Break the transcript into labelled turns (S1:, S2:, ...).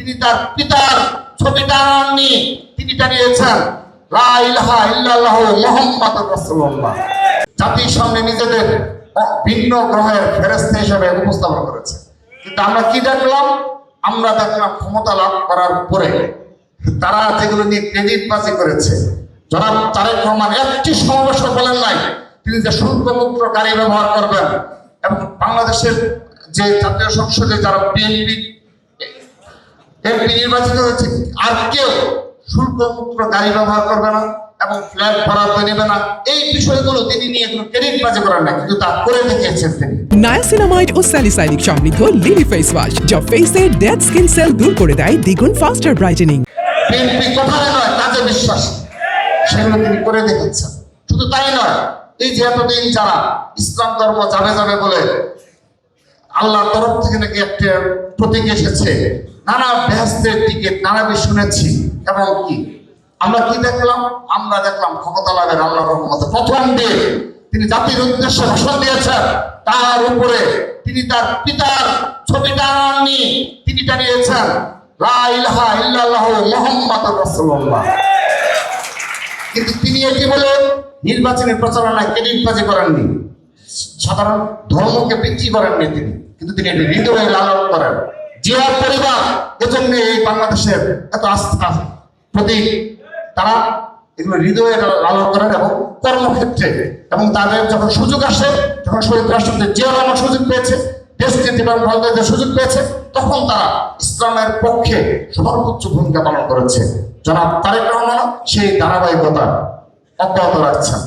S1: তিনি তার পিতার ছবি টানাননি, তিনি টানিয়েছেন লা ইলাহা ইল্লাল্লাহ মুহাম্মাদুর রাসূলুল্লাহ। জাতির সামনে নিজেদের ভিন্ন গ্রহের ফেরেশতা হিসেবে উপস্থাপন করেছে। কিন্তু আমরা কি দেখলাম? আমরা দেখলাম ক্ষমতা লাভ করার পরে তারা যেগুলো নিয়ে ক্রেডিটবাজি করেছে। জনাব তারেক রহমান একটি সমাবেশ বলেন নাই তিনি যে শুল্কমুক্ত গাড়ি ব্যবহার করবেন এবং বাংলাদেশের যে জাতীয় সংসদে যারা এমপি নির্বাচিত হয়েছে আর কেউ শুল্কমুক্ত গাড়ি ব্যবহার করবে না এবং ফ্ল্যাট বরাদ্দ নেবে না, এই বিষয়গুলো তিনি নিয়ে কোনো ক্রেডিটবাজি করেন না, কিন্তু তা করে দেখিয়েছেন তিনি।
S2: নায়াসিনামাইড ও স্যালিসাইলিক সমৃদ্ধ লিলি ফেস ওয়াশ যা ফেসের ডেড স্কিন সেল দূর করে দেয় দ্বিগুণ ফাস্টার ব্রাইটেনিং।
S1: বিএনপি কথায় নয় কাজে বিশ্বাস, সেগুলো তিনি করে দেখাচ্ছেন। শুধু তাই নয়, এই যে এতদিন যারা ইসলাম ধর্ম যাবে যাবে বলে আল্লাহর তরফ থেকে নাকি একটা প্রতীক এসেছে, নানা বেহেশতের টিকিট নানা শুনেছি, এবং কি আমরা কি দেখলাম? আমরা দেখলাম ক্ষমতা লাভের আল্লাহর রহমতে প্রথম দিন তিনি জাতির উদ্দেশ্যে ভাষণ দিয়েছেন, তার উপরে তিনি তার পিতার ছবি টানাননি, তিনি টানিয়েছেন লা ইলাহা ইল্লাল্লাহ মুহাম্মাদুর রাসূলুল্লাহ। কিন্তু তিনি এটি বলে নির্বাচনী প্রচারণায় ক্রেডিটবাজি করেননি, সাধারণ ধর্মকে বিক্রি করেননি তিনি, কিন্তু তিনি এটি হৃদয়ে লালন করেন। জিয়ার পরিবার এজন্য এই বাংলাদেশের এত আস্থা প্রতীক, তারা এগুলো হৃদয়ে লালন করেন এবং কর্মক্ষেত্রে, এবং তাদের যখন সুযোগ আসে, যখন শহীদ রাষ্ট্রপতি জিয়া রহমান সুযোগ পেয়েছে, দেশকে যে সুযোগ পেয়েছে, তখন তারা ইসলামের পক্ষে সর্বোচ্চ ভূমিকা পালন করেছে। জনাব তারেক রহমান সেই ধারাবাহিকতা অব্যাহত রাখছেন।